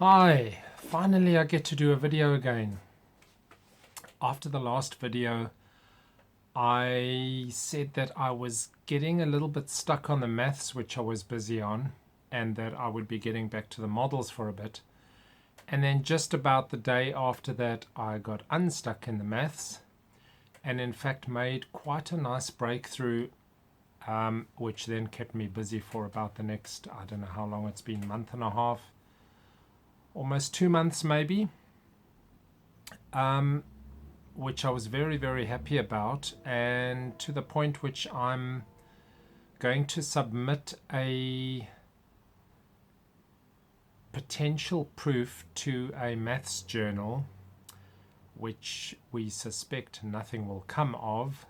Hi, finally I get to do a video again. After the last video, I said that I was getting a little bit stuck on the maths, which I was busy on, and that I would be getting back to the models for a bit. And then just about the day after that, I got unstuck in the maths and in fact made quite a nice breakthrough, which then kept me busy for about the next, I don't know how long it's been, month and a half. Almost 2 months maybe, which I was very, very happy about, and to the point which I'm going to submit a potential proof to a maths journal, which we suspect nothing will come of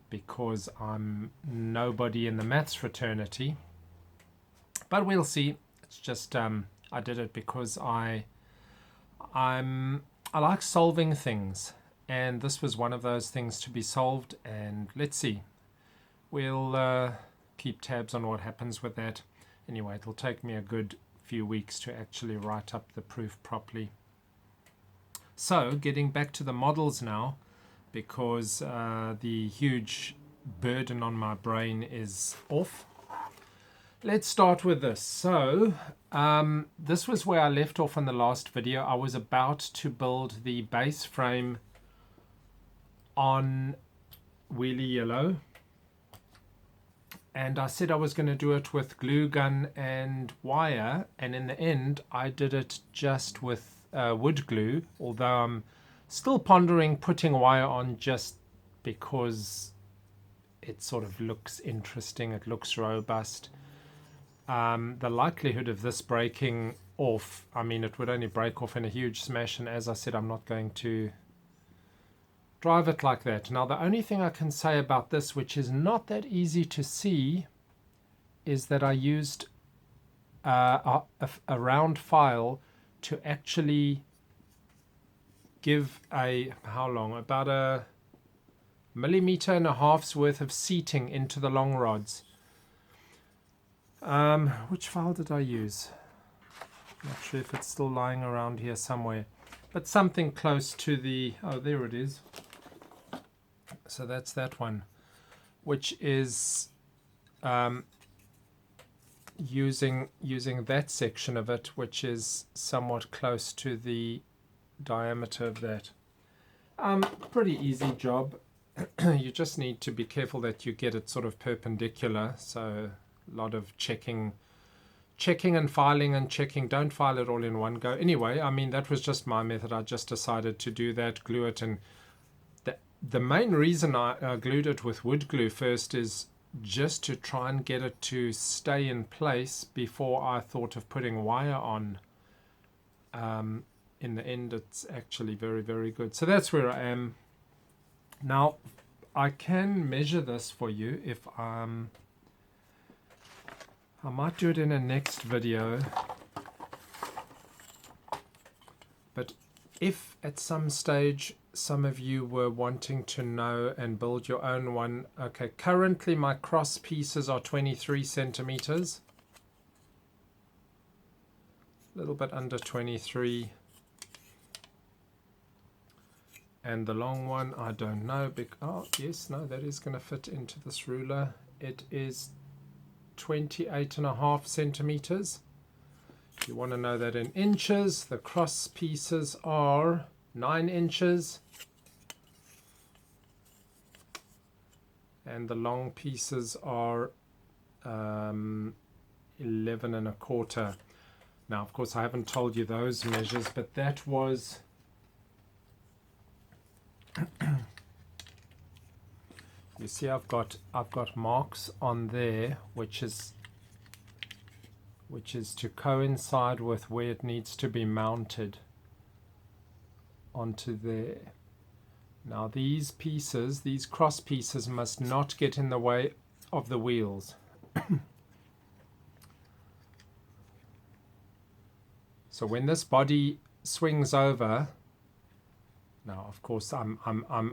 because I'm nobody in the maths fraternity, but we'll see. It's just I did it because I like solving things, and this was one of those things to be solved, and let's see. We'll keep tabs on what happens with that. Anyway, it'll take me a good few weeks to actually write up the proof properly. So, getting back to the models now, because the huge burden on my brain is off. Let's start with this. So this was where I left off in the last video. I was about to build the base frame on Wheelie Yellow, and I said I was going to do it with glue gun and wire, and in the end I did it just with wood glue, although I'm still pondering putting wire on just because it sort of looks interesting, it looks robust. The likelihood of this breaking off, I mean, it would only break off in a huge smash, and as I said, I'm not going to drive it like that. Now, the only thing I can say about this, which is not that easy to see, is that I used a round file to actually give how long? About a 1.5 millimeters worth of seating into the long rods. Which file did I use? Not sure if it's still lying around here somewhere, but something close to the, oh, there it is. So that's that one, which is using that section of it, which is somewhat close to the diameter of that. Pretty easy job. You just need to be careful that you get it sort of perpendicular, so a lot of checking and filing and checking. Don't file it all in one go. Anyway, I mean, that was just my method. I just decided to do that, glue it, and the main reason I glued it with wood glue first is just to try and get it to stay in place before I thought of putting wire on. In the end, it's actually very, very good. So that's where I am. Now, I can measure this for you if I might do it in a next video, but if at some stage some of you were wanting to know and build your own one, okay, currently my cross pieces are 23 centimeters, a little bit under 23, and the long one, I don't know, oh yes, no, that is going to fit into this ruler. It is 28.5 centimeters. If you want to know that in inches, the cross pieces are 9 inches and the long pieces are 11.25. Now, of course, I haven't told you those measures, but that was you see, I've got marks on there, which is to coincide with where it needs to be mounted onto there. Now these pieces, these cross pieces, must not get in the way of the wheels. So when this body swings over, now of course I'm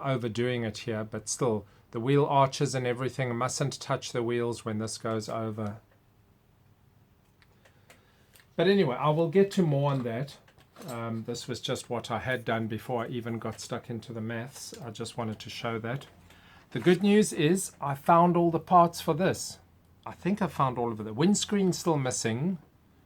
overdoing it here, but still the wheel arches and everything mustn't touch the wheels when this goes over. But anyway, I will get to more on that. This was just what I had done before I even got stuck into the maths. I just wanted to show that. The good news is I found all the parts for this. I think I found all of it. The windscreen's still missing,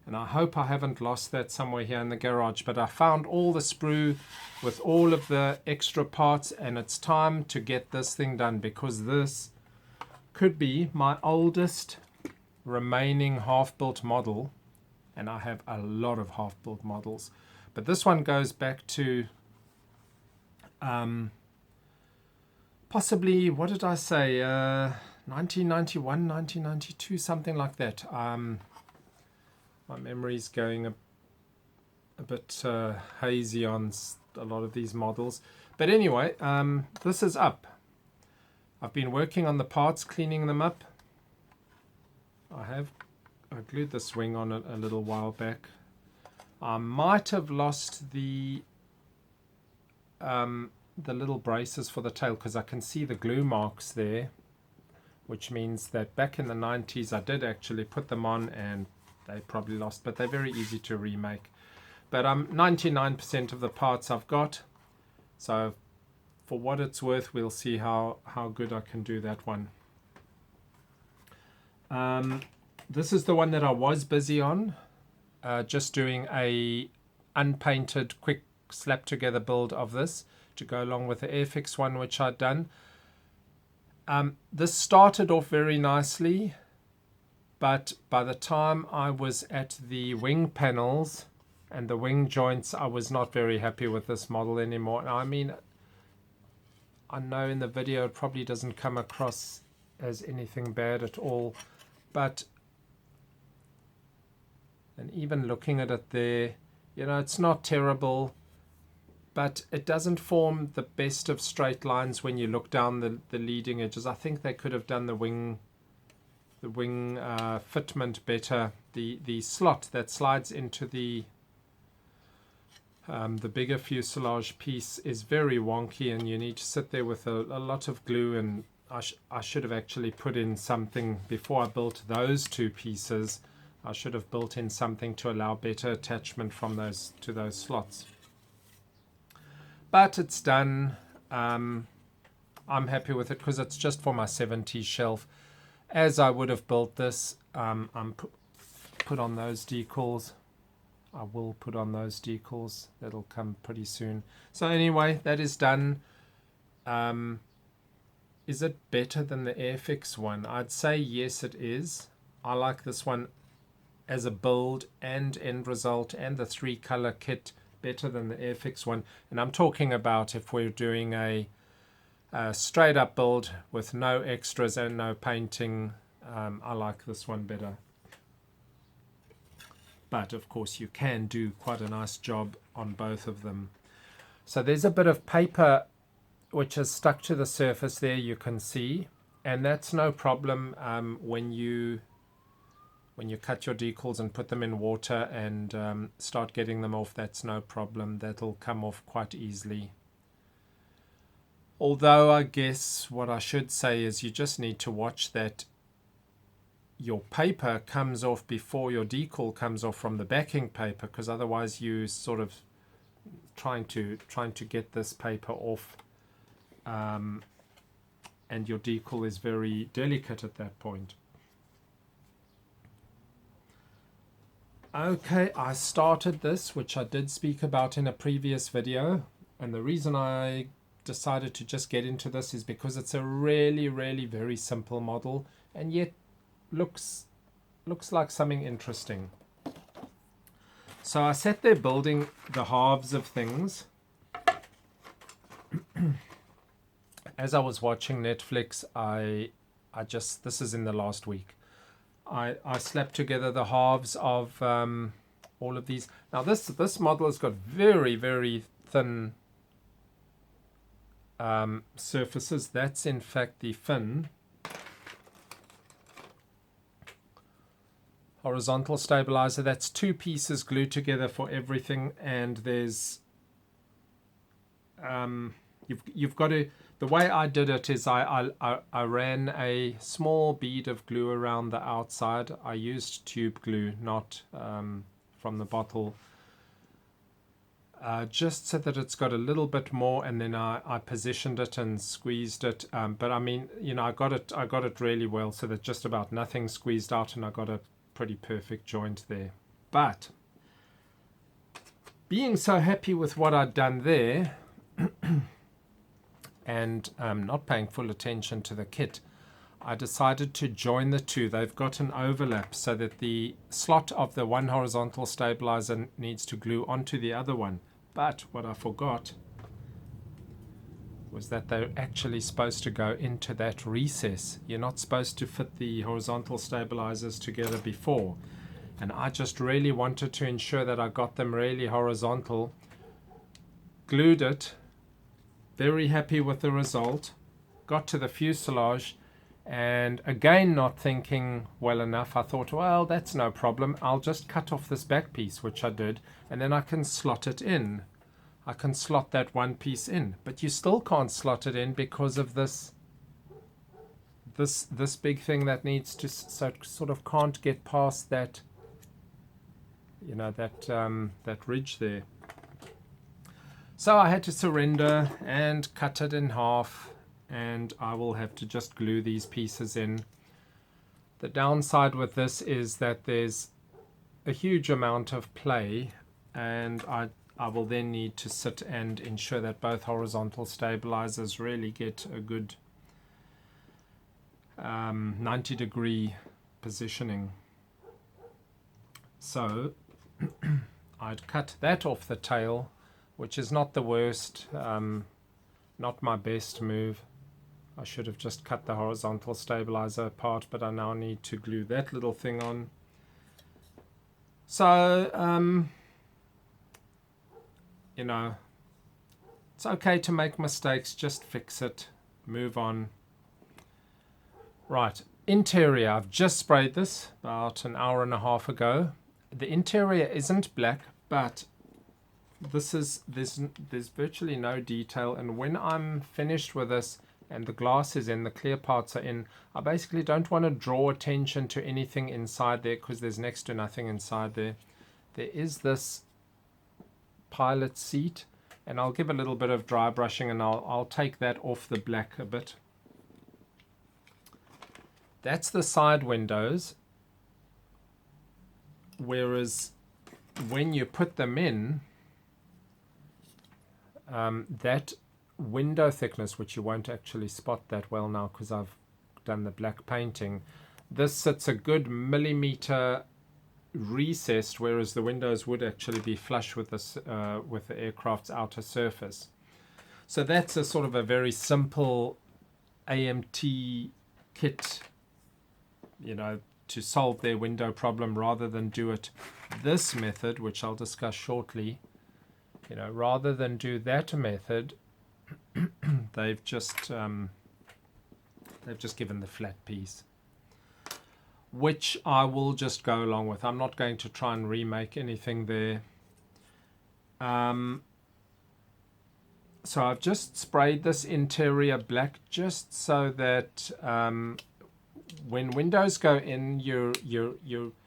and I hope I haven't lost that somewhere here in the garage, but I found all the sprue with all of the extra parts, and it's time to get this thing done, because this could be my oldest remaining half-built model, and I have a lot of half-built models. But this one goes back to possibly, what did I say, 1991, 1992, something like that. My memory's going a bit hazy on a lot of these models. But anyway, this is up. I've been working on the parts, cleaning them up. I glued this wing on a little while back. I might have lost the little braces for the tail, because I can see the glue marks there, which means that back in the 90s I did actually put them on and they probably lost, but they're very easy to remake. But 99% of the parts I've got, so for what it's worth, we'll see how good I can do that one. This is the one that I was busy on, just doing a unpainted quick slap together build of this to go along with the Airfix one, which I'd done. This started off very nicely, but by the time I was at the wing panels and the wing joints, I was not very happy with this model anymore. Now, I mean, I know in the video it probably doesn't come across as anything bad at all, but and even looking at it there, you know, it's not terrible, but it doesn't form the best of straight lines when you look down the leading edges. I think they could have done the wing fitment better. The slot that slides into the bigger fuselage piece is very wonky, and you need to sit there with a lot of glue, and I should have actually put in something before I built those two pieces. I should have built in something to allow better attachment from those to those slots. But it's done. I'm happy with it because it's just for my 70s shelf. As I would have built this, I'm put on those decals. I will put on those decals. That'll come pretty soon. So anyway, that is done. Is it better than the Airfix one? I'd say yes, it is. I like this one as a build and end result and the 3-color kit better than the Airfix one. And I'm talking about if we're doing a straight up build with no extras and no painting. I like this one better. But of course you can do quite a nice job on both of them. So there's a bit of paper which is stuck to the surface there, you can see, and that's no problem when you cut your decals and put them in water and start getting them off. That's no problem. That'll come off quite easily. Although I guess what I should say is you just need to watch that your paper comes off before your decal comes off from the backing paper, because otherwise you sort of trying to get this paper off, and your decal is very delicate at that point. Okay, I started this, which I did speak about in a previous video, and the reason I decided to just get into this is because it's a really very simple model, and yet looks like something interesting. So I sat there building the halves of things. As I was watching Netflix, I just, this is in the last week, I slapped together the halves of all of these. Now this model has got very thin surfaces. That's in fact the fin. Horizontal stabilizer. That's 2 pieces glued together for everything, and there's you've got to, the way I did it is I ran a small bead of glue around the outside. I used tube glue, not from the bottle, just so that it's got a little bit more, and then I positioned it and squeezed it. But I mean, you know, I got it really well, so that just about nothing squeezed out, and I got a pretty perfect joint there. But being so happy with what I'd done there, and not paying full attention to the kit, I decided to join the two. They've got an overlap so that the slot of the one horizontal stabilizer needs to glue onto the other one. But what I forgot was that they're actually supposed to go into that recess. You're not supposed to fit the horizontal stabilizers together before. And I just really wanted to ensure that I got them really horizontal. Glued it. Very happy with the result. Got to the fuselage. And again, not thinking well enough, I thought, well, that's no problem. I'll just cut off this back piece, which I did, and then I can slot it in. I can slot that one piece in, but you still can't slot it in because of this big thing that needs to, so it sort of can't get past that, you know, that ridge there. So I had to surrender and cut it in half. And I will have to just glue these pieces in. The downside with this is that there's a huge amount of play, and I will then need to sit and ensure that both horizontal stabilizers really get a good 90-degree positioning. So I'd cut that off the tail, which is not the worst, not my best move. I should have just cut the horizontal stabilizer apart, but I now need to glue that little thing on. So, you know, it's okay to make mistakes, just fix it, move on. Right, interior. I've just sprayed this about an hour and a half ago. The interior isn't black, but there's virtually no detail, and when I'm finished with this, and the glass is in, the clear parts are in, I basically don't want to draw attention to anything inside there because there's next to nothing inside there. There is this pilot seat, and I'll give a little bit of dry brushing, and I'll take that off the black a bit. That's the side windows, whereas when you put them in, that window thickness, which you won't actually spot that well now because I've done the black painting, this sits a good millimeter recessed, whereas the windows would actually be flush with this with the aircraft's outer surface. So that's a sort of a very simple AMT kit, you know, to solve their window problem, rather than do it this method, which I'll discuss shortly. You know, rather than do that method, they've just given the flat piece, which I will just go along with. I'm not going to try and remake anything there. So I've just sprayed this interior black just so that when windows go in, you're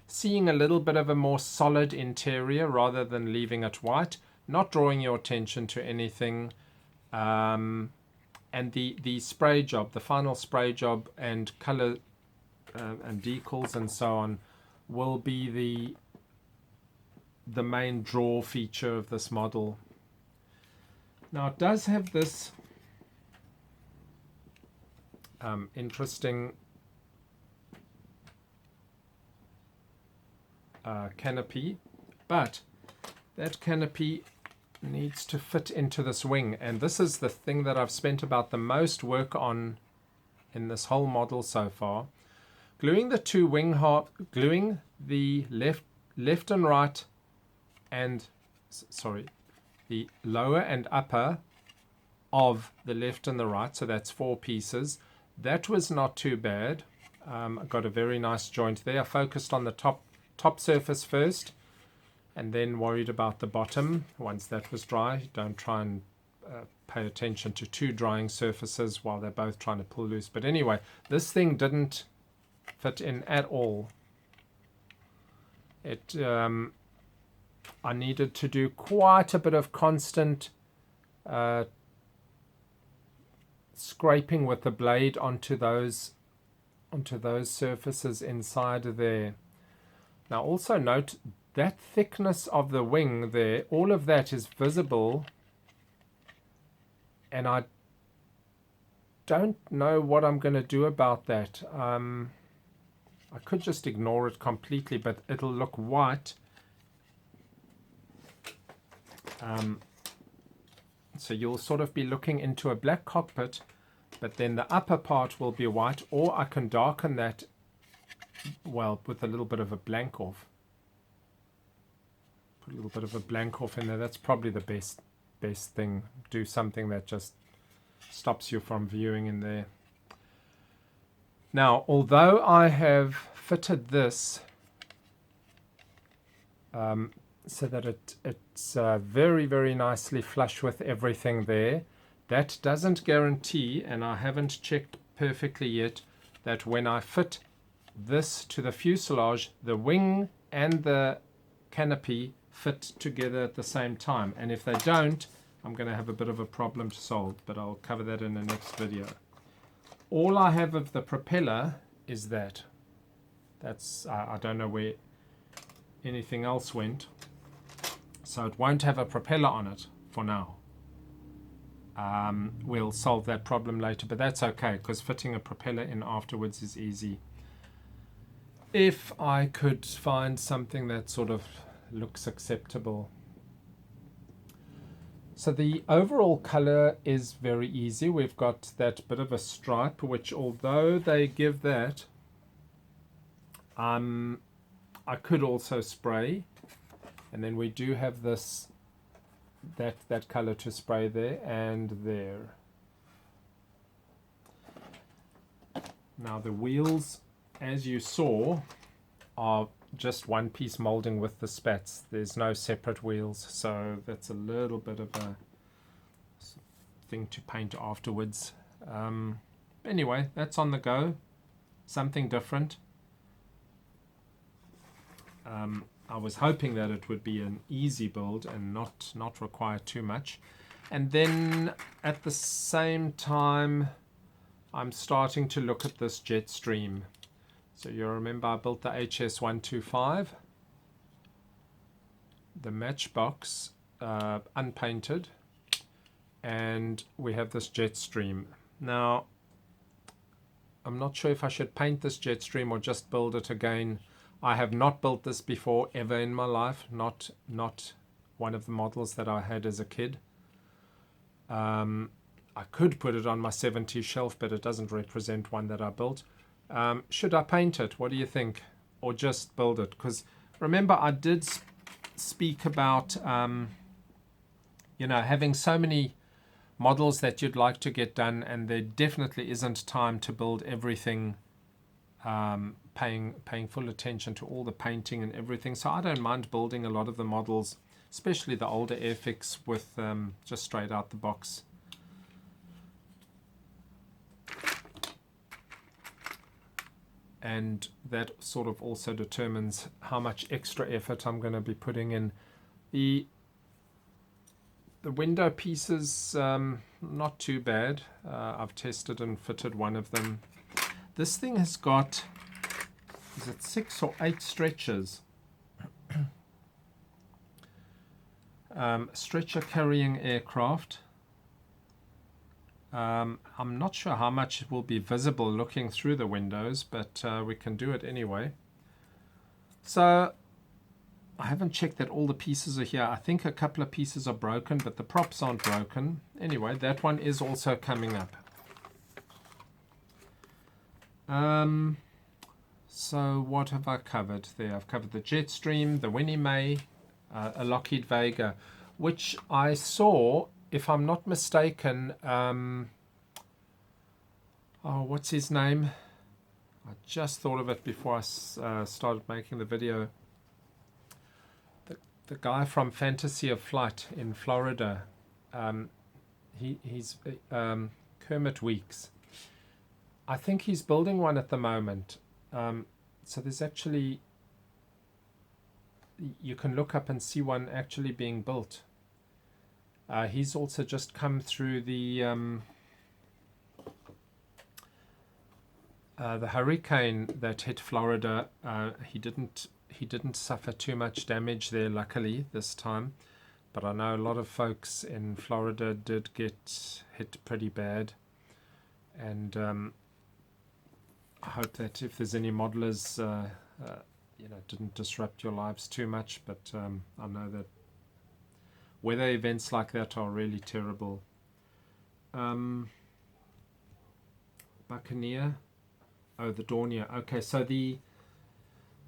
seeing a little bit of a more solid interior rather than leaving it white, not drawing your attention to anything. And the spray job, the final spray job and color and decals and so on will be the main draw feature of this model. Now it does have this interesting canopy, but that canopy needs to fit into this wing, and this is the thing that I've spent about the most work on in this whole model so far. Gluing the two wing gluing the left and right, and sorry, the lower and upper of the left and the right, so that's 4 pieces. That was not too bad. I got a very nice joint there. I focused on the top surface first, and then worried about the bottom once that was dry. Don't try and pay attention to 2 drying surfaces while they're both trying to pull loose. But anyway, this thing didn't fit in at all. It I needed to do quite a bit of constant scraping with the blade onto those surfaces inside there. Now also note that thickness of the wing there, all of that is visible, and I don't know what I'm going to do about that. I could just ignore it completely, but it'll look white. So you'll sort of be looking into a black cockpit, but then the upper part will be white, or I can darken that, well, with a little bit of a blank off. Put a little bit of a blank off in there. That's probably the best thing. Do something that just stops you from viewing in there. Now, although I have fitted this so that it's very, very nicely flush with everything there, that doesn't guarantee, and I haven't checked perfectly yet, that when I fit this to the fuselage, the wing and the canopy fit together at the same time. And if they don't, I'm going to have a bit of a problem to solve, but I'll cover that in the next video. All I have of the propeller is that. That's I don't know where anything else went. So it won't have a propeller on it for now. We'll solve that problem later, but that's okay, because fitting a propeller in afterwards is easy. If I could find something that sort of looks acceptable. So the overall color is very easy. We've got that bit of a stripe, which although they give that, I could also spray, and then we do have this that color to spray there and there. Now the wheels, as you saw, are just one piece molding with the spats. There's no separate wheels, so that's a little bit of a thing to paint afterwards. Anyway, that's on the go, something different. I was hoping that it would be an easy build and not require too much. And then at the same time, I'm starting to look at this Jetstream. So you remember I built the HS125, the Matchbox, unpainted, and we have this Jetstream. Now, I'm not sure if I should paint this Jetstream or just build it again. I have not built this before ever in my life, not one of the models that I had as a kid. I could put it on my 70s shelf, but it doesn't represent one that I built. Should I paint it? What do you think? Or just build it? Because remember, I did speak about having so many models that you'd like to get done, and there definitely isn't time to build everything, paying full attention to all the painting and everything. So I don't mind building a lot of the models, especially the older Airfix, with just straight out the box. And that sort of also determines how much extra effort I'm going to be putting in. The window pieces, not too bad. I've tested and fitted one of them. This thing has got, is it 6 or 8 stretchers? Stretcher carrying aircraft. I'm not sure how much it will be visible looking through the windows, but we can do it anyway. So I haven't checked that all the pieces are here. I think a couple of pieces are broken, but the props aren't broken. Anyway, that one is also coming up. So what have I covered there? I've covered the Jetstream, the Winnie May, a Lockheed Vega, which I saw, if I'm not mistaken, what's his name? I just thought of it before I started making the video. The guy from Fantasy of Flight in Florida, he's Kermit Weeks. I think he's building one at the moment. So there's actually you can look up and see one actually being built. He's also just come through the hurricane that hit Florida. He didn't suffer too much damage there, luckily, this time. But I know a lot of folks in Florida did get hit pretty bad. And I hope that if there's any modelers, you know, didn't disrupt your lives too much. But I know that weather events like that are really terrible. Buccaneer. Oh, the Dornier. Okay, so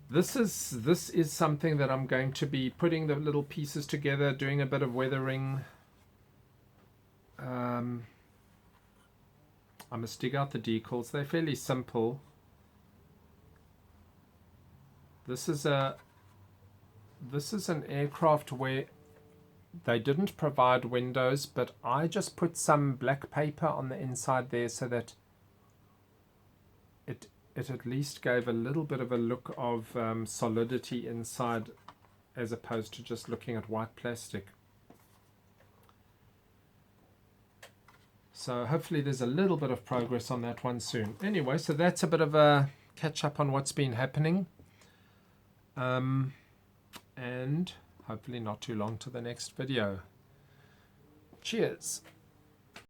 this is something that I'm going to be putting the little pieces together, doing a bit of weathering. I must dig out the decals. They're fairly simple. This is an aircraft where they didn't provide windows, but I just put some black paper on the inside there so that it at least gave a little bit of a look of solidity inside, as opposed to just looking at white plastic. So hopefully there's a little bit of progress on that one soon. Anyway, so that's a bit of a catch up on what's been happening. And hopefully not too long to the next video. Cheers.